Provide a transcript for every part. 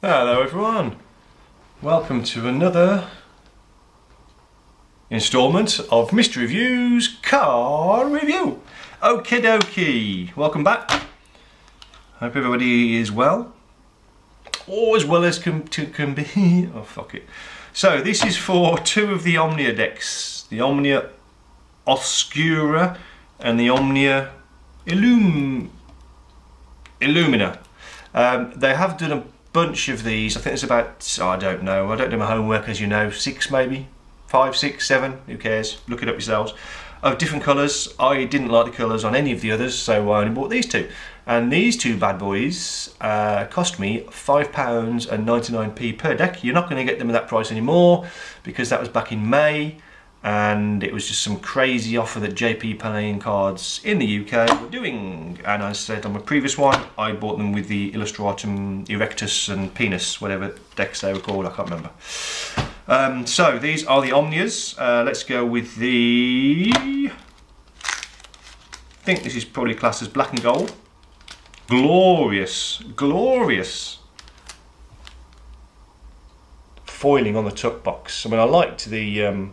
Hello everyone, welcome to another instalment of Mr. Review's Car Review. Okie dokie, welcome back. Hope everybody is well, or as well as can be. Oh fuck it. So this is for two of the Omnia decks, the Omnia Oscura and the Omnia Illumina. They have done a bunch of these. I think there's about, I don't do my homework, as you know, 6 maybe, 5, 6, 7, who cares, look it up yourselves, of different colours. I didn't like the colours on any of the others, so I only bought these two. And these two bad boys cost me £5.99 per deck. You're not going to get them at that price anymore, because that was back in May, and it was just some crazy offer that JP Playing Cards in the UK were doing. And I said on my previous one, I bought them with the Illustratum Erectus and Penis, whatever decks they were called, I can't remember. So these are the Omnias. Let's go with the, I think this is probably classed as black and gold. Glorious, glorious foiling on the tuck box. I mean, I liked the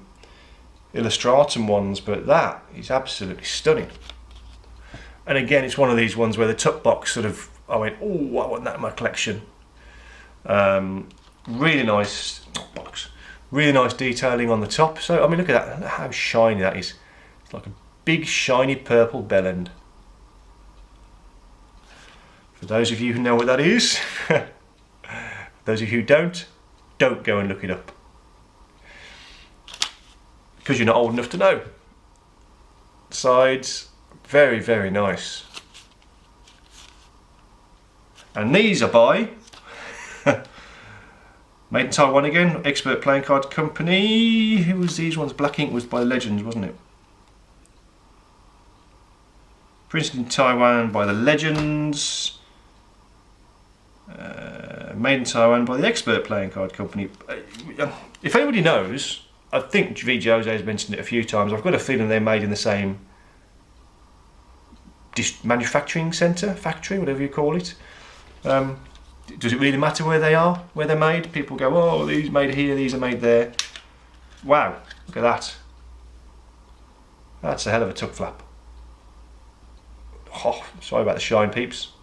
Illustratum ones, but that is absolutely stunning. And again, it's one of these ones where the tuck box sort of, I went, oh, I want that in my collection. Really nice box, really nice detailing on the top. So I mean, look at that, look how shiny that is. It's like a big shiny purple bell end. For those of you who know what that is, those of you who don't go and look it up, because you're not old enough to know. Sides, very, very nice. And these are by made in Taiwan again, Expert Playing Card Company. Who was these ones? Black ink was by Legends, wasn't it? Printed in Taiwan by the Legends. Made in Taiwan by the Expert Playing Card Company. If anybody knows, I think V. Jose has mentioned it a few times. I've got a feeling they're made in the same manufacturing centre, factory, whatever you call it. Does it really matter where they are, where they're made? People go, oh, these are made here, these are made there. Wow, look at that. That's a hell of a tuck flap. Oh, sorry about the shine, peeps.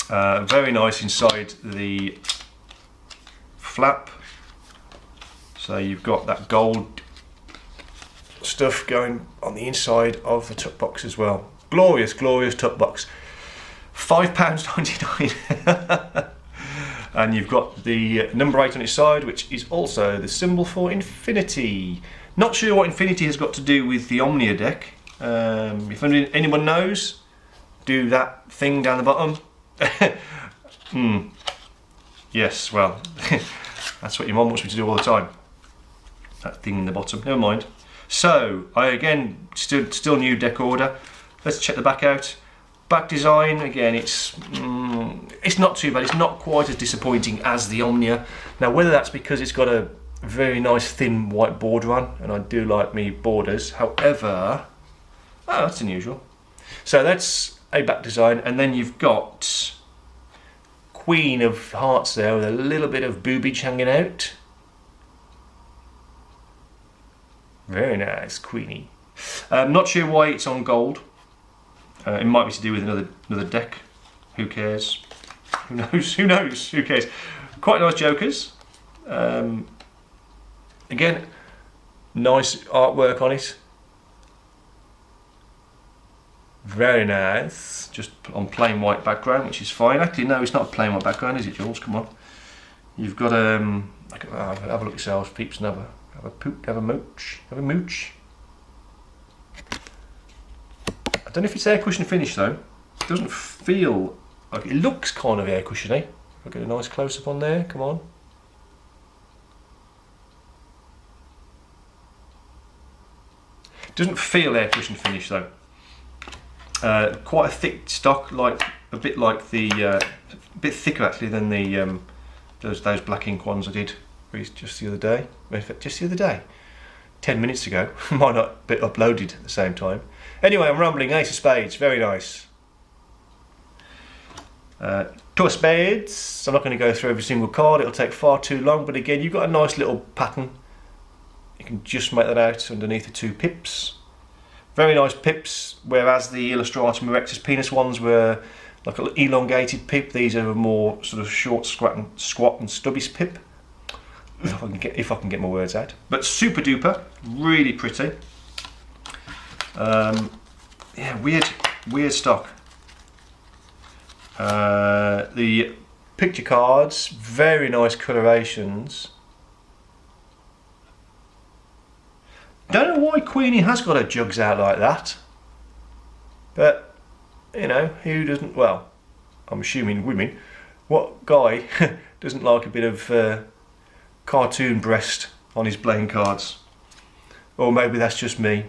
Very nice inside the flap. So you've got that gold stuff going on the inside of the tuck box as well. Glorious, glorious tuck box. £5.99. And you've got the number 8 on its side, which is also the symbol for infinity. Not sure what infinity has got to do with the Omnia deck. If anyone knows, do that thing down the bottom. Yes, well, that's what your mum wants me to do all the time. That thing in the bottom, never mind. So, I again, still new deck order. Let's check the back out. Back design, again, it's not too bad. It's not quite as disappointing as the Omnia. Now, whether that's because it's got a very nice thin white border on, and I do like me borders. However, that's unusual. So that's a back design, and then you've got Queen of Hearts there with a little bit of boobage hanging out. Very nice, Queenie. Not sure why it's on gold. It might be to do with another deck. Who cares? Who knows? Who knows? Who cares? Quite nice jokers. Again, nice artwork on it. Very nice. Just on plain white background, which is fine. Actually, no, it's not a plain white background, is it, Jules? Come on. You've got have a look yourselves, peeps, and have a poop, have a mooch, have a mooch. I don't know if it's air cushion finish though. It doesn't feel like it looks kind of air cushiony. I'll get a nice close up on there. Come on. It doesn't feel air cushion finish though. Quite a thick stock, like a bit like the, a bit thicker actually than the those black ink ones I did just the other day. Just the other day, 10 minutes ago. Might not be uploaded at the same time. Anyway, I'm rambling. Ace of Spades, very nice. Two of spades. I'm not going to go through every single card, it'll take far too long, but again, you've got a nice little pattern. You can just make that out underneath the 2 pips. Very nice pips, whereas the Illustratum Erectus Penis ones were like an elongated pip. These are a more sort of short, squat and stubby pip. If I can get my words out. But super duper, really pretty. Yeah, weird stock. The picture cards, very nice colorations. Don't know why Queenie has got her jugs out like that, but you know, who doesn't? Well, I'm assuming women. What guy doesn't like a bit of cartoon breast on his playing cards? Or maybe that's just me.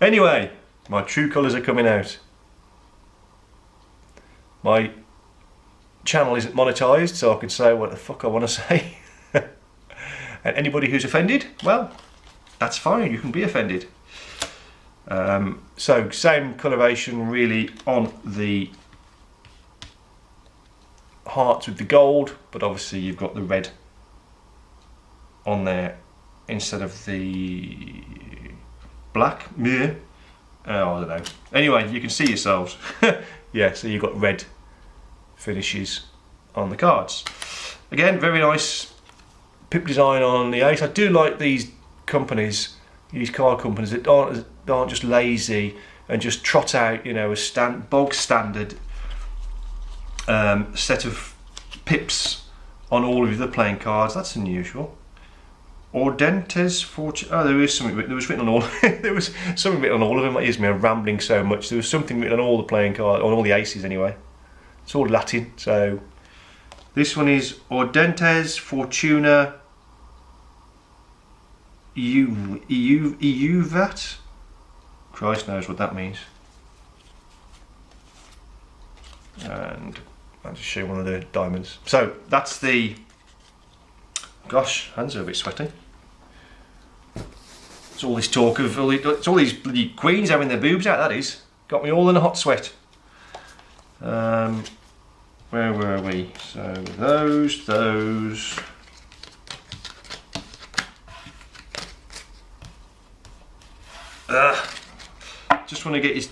Anyway, my true colours are coming out. My channel isn't monetised, so I can say what the fuck I want to say. And anybody who's offended, well, that's fine, you can be offended. So same coloration really on the hearts with the gold, but obviously you've got the red on there instead of the black. Yeah. Oh, I don't know. Anyway, you can see yourselves. Yeah, so you've got red finishes on the cards. Again, very nice pip design on the ace. I do like these companies, these card companies that aren't just lazy and just trot out, you know, a bog standard set of pips on all of the playing cards. That's unusual. Audentes Fortune. Oh, there is something written. There was written on all. There was something written on all of them. It is me, I'm rambling so much. There was something written on all the playing cards, on all the aces anyway. It's all Latin. So this one is Audentes Fortuna Euvat. Christ knows what that means. And I'll just show you one of the diamonds. So that's the. Gosh, hands are a bit sweaty. It's all this talk of, it's all these bloody queens having their boobs out, that is. Got me all in a hot sweat. Where were we? So those. Just want to get you,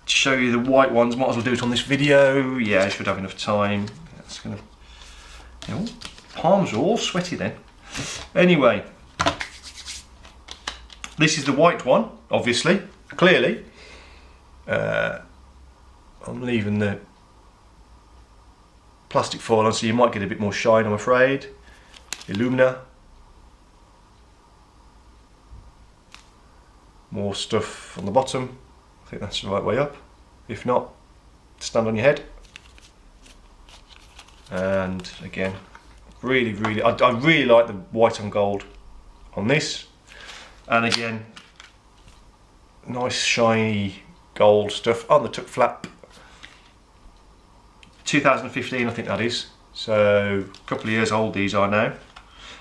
show you the white ones. Might as well do it on this video. Yeah, I should have enough time. That's gonna, you know, palms are all sweaty then. Anyway, this is the white one, obviously, clearly. I'm leaving the plastic foil on, so you might get a bit more shine, I'm afraid. Omnia. More stuff on the bottom. I think that's the right way up. If not, stand on your head. And again, really, I really like the white and gold on this. And again, nice shiny gold stuff on the tuck flap. 2015, I think that is. So a couple of years old these are now.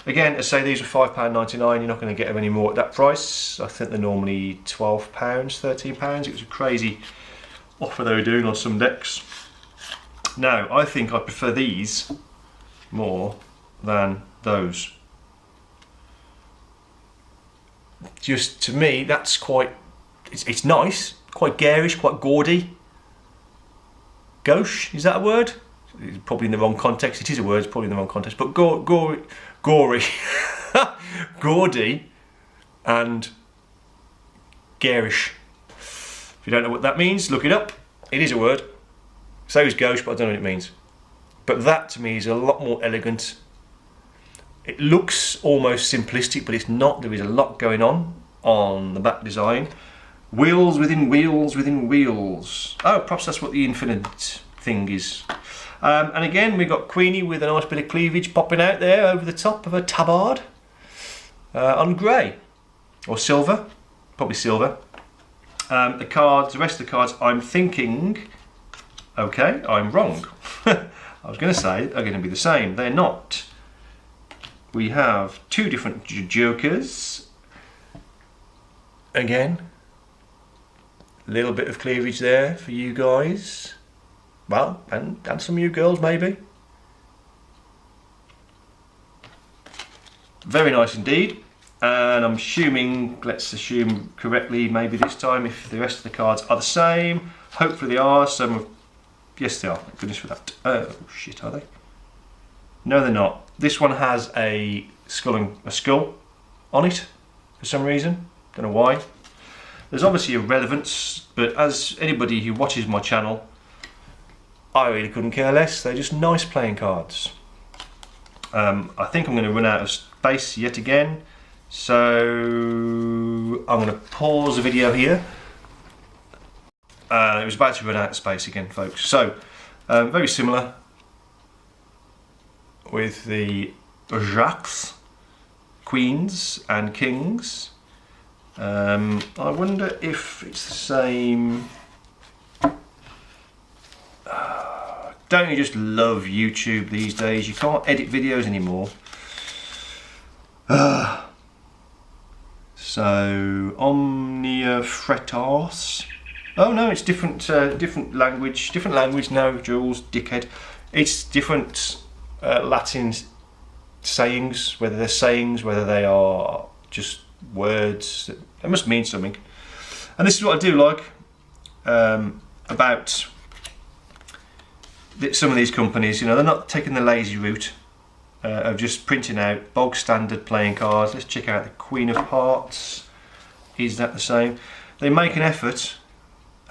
Again, as I say, these are £5.99. You're not going to get them anymore at that price. I think they're normally £12, £13. It was a crazy offer they were doing on some decks. Now, I think I prefer these more than those. Just to me, that's quite, it's nice, quite garish, quite gaudy. Gauche, is that a word? It's probably in the wrong context. It is a word, it's probably in the wrong context. But gory, gaudy and garish. If you don't know what that means, look it up. It is a word. So is gauche, but I don't know what it means. But that to me is a lot more elegant. It looks almost simplistic, but it's not. There is a lot going on the back design. Wheels within wheels within wheels. Oh, perhaps that's what the infinite thing is. And again, we've got Queenie with a nice bit of cleavage popping out there over the top of her tabard. On grey. Or silver. Probably silver. The cards, the rest of the cards, I'm thinking... Okay, I'm wrong. I was going to say they're going to be the same. They're not. We have two different jokers. Again. Little bit of cleavage there for you guys. Well, and some of you girls maybe. Very nice indeed. And I'm assuming, let's assume correctly maybe this time, if the rest of the cards are the same. Hopefully they are. Yes they are, thank goodness for that. Oh shit, are they? No they're not. This one has a skull on it for some reason. Don't know why. There's obviously a relevance, but as anybody who watches my channel, I really couldn't care less. They're just nice playing cards. I think I'm going to run out of space yet again, so I'm going to pause the video here. It was about to run out of space again, folks. So, very similar with the jacks, queens and kings. I wonder if it's the same. Don't you just love YouTube these days? You can't edit videos anymore. So, Omnia fretos. Oh no, it's different language. Different language, no, Jules, dickhead. It's different Latin sayings, whether they're sayings, whether they are just words. They must mean something. And this is what I do like about some of these companies. You know, they're not taking the lazy route of just printing out bog standard playing cards. Let's check out the Queen of Hearts. Is that the same? They make an effort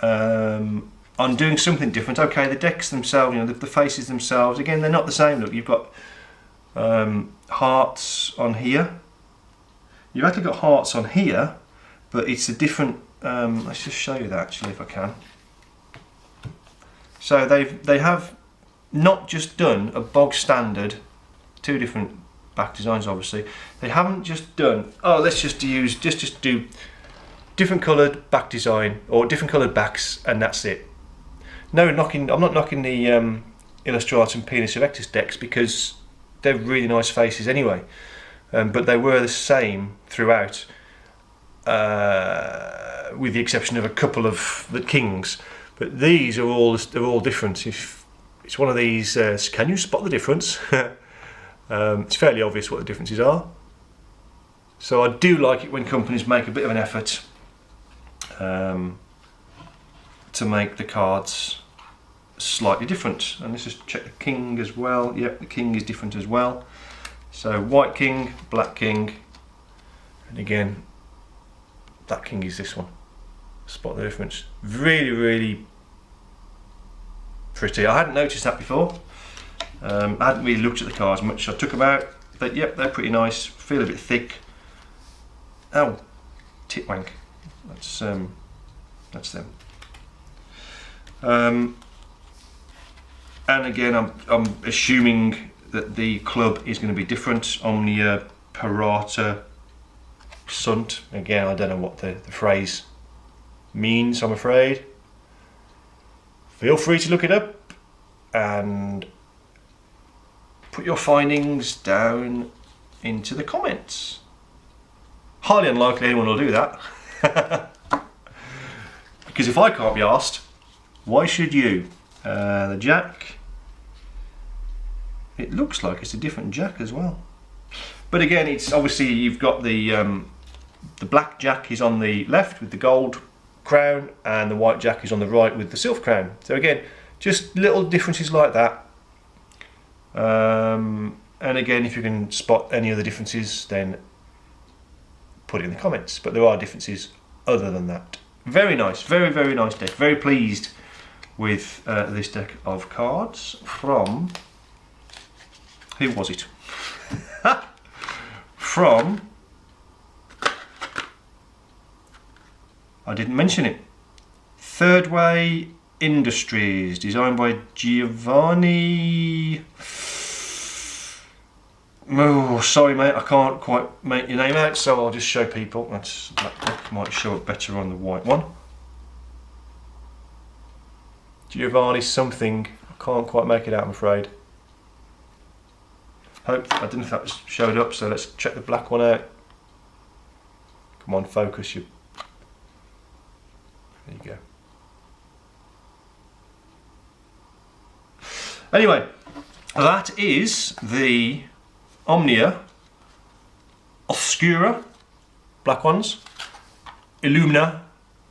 on doing something different. Okay, the decks themselves, you know, the faces themselves, again, they're not the same. Look, you've got hearts on here. You've actually got hearts on here, but it's a different. Let's just show you that actually, if I can. So they have not just done a bog standard, two different back designs obviously. They haven't just done, oh let's just do different coloured back design or different coloured backs and that's it. No, I'm not knocking the Illustratum Penis Erectus decks because they're really nice faces anyway. But they were the same throughout, with the exception of a couple of the kings. But these are all different. If it's one of these, can you spot the difference? It's fairly obvious what the differences are. So I do like it when companies make a bit of an effort to make the cards slightly different. And let's just check the king as well. Yep, the king is different as well. So white king, black king, and again, that king is this one. Spot the difference. Really, really pretty. I hadn't noticed that before. I hadn't really looked at the cards much. I took them out, but yep, they're pretty nice. Feel a bit thick. Oh, tit wank. That's them. And again, I'm assuming that the club is going to be different. Omnia parata sunt. Again, I don't know what the phrase means, I'm afraid. Feel free to look it up and put your findings down into the comments. Highly unlikely anyone will do that. Because if I can't be asked, why should you? The jack. It looks like it's a different jack as well. But again, it's obviously you've got the black jack is on the left with the gold crown and the white jack is on the right with the silver crown. So again, just little differences like that. And again, if you can spot any other differences, then put it in the comments. But there are differences other than that. Very nice, very, very nice deck. Very pleased with this deck of cards from, who was it? From, I didn't mention it, Third Way Industries, designed by Giovanni. Oh, sorry mate, I can't quite make your name out, so I'll just show people. That's black book, might show it better on the white one. Giovanni something, I can't quite make it out, I'm afraid. I don't know if that was showed up, so let's check the black one out. Come on, focus you. There you go. Anyway, that is the Omnia Oscura, black ones, Illumina,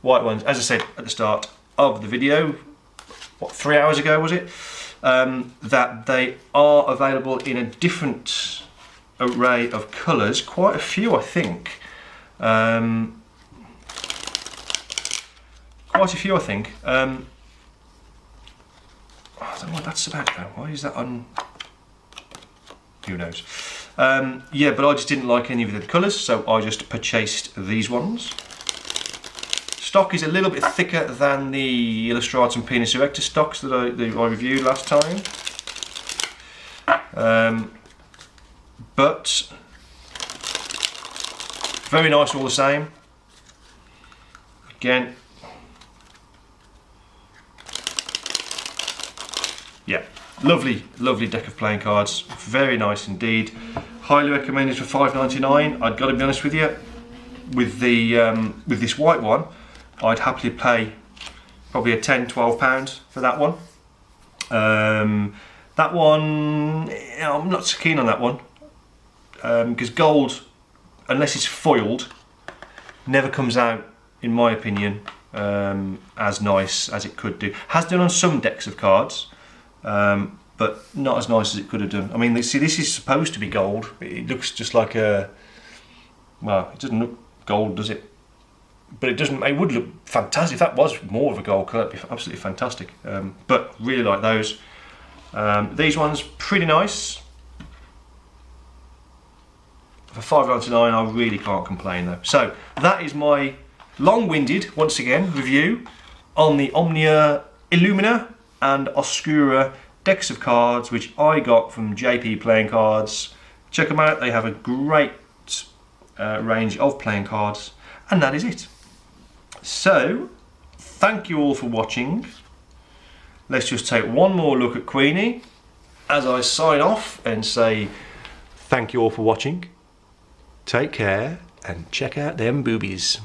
white ones. As I said at the start of the video, what, 3 hours ago was it, that they are available in a different array of colours, quite a few I think. Quite a few I think. I don't know what that's about though. Why is that on? Who knows? Yeah, but I just didn't like any of the colours, so I just purchased these ones. Stock is a little bit thicker than the Illustratum Penis Erector stocks that I reviewed last time. But very nice all the same. Again, yeah, lovely deck of playing cards. Very nice indeed. Highly recommended for $5.99. I've got to be honest with you, with this white one, I'd happily pay probably a £10–12 for that one. That one, I'm not so keen on that one, because gold, unless it's foiled, never comes out, in my opinion, as nice as it could do. Has done on some decks of cards, but not as nice as it could have done. I mean, see, this is supposed to be gold. It looks just like a, well, it doesn't look gold, does it? But it doesn't. It would look fantastic if that was more of a gold colour. It'd be absolutely fantastic. But really like those. These ones pretty nice. For $5.99, I really can't complain though. So that is my long-winded, once again, review on the Omnia Illumina and Oscura decks of cards, which I got from JP Playing Cards. Check them out. They have a great range of playing cards, and that is it. So, thank you all for watching. Let's just take one more look at Queenie as I sign off and say thank you all for watching. Take care and check out them boobies.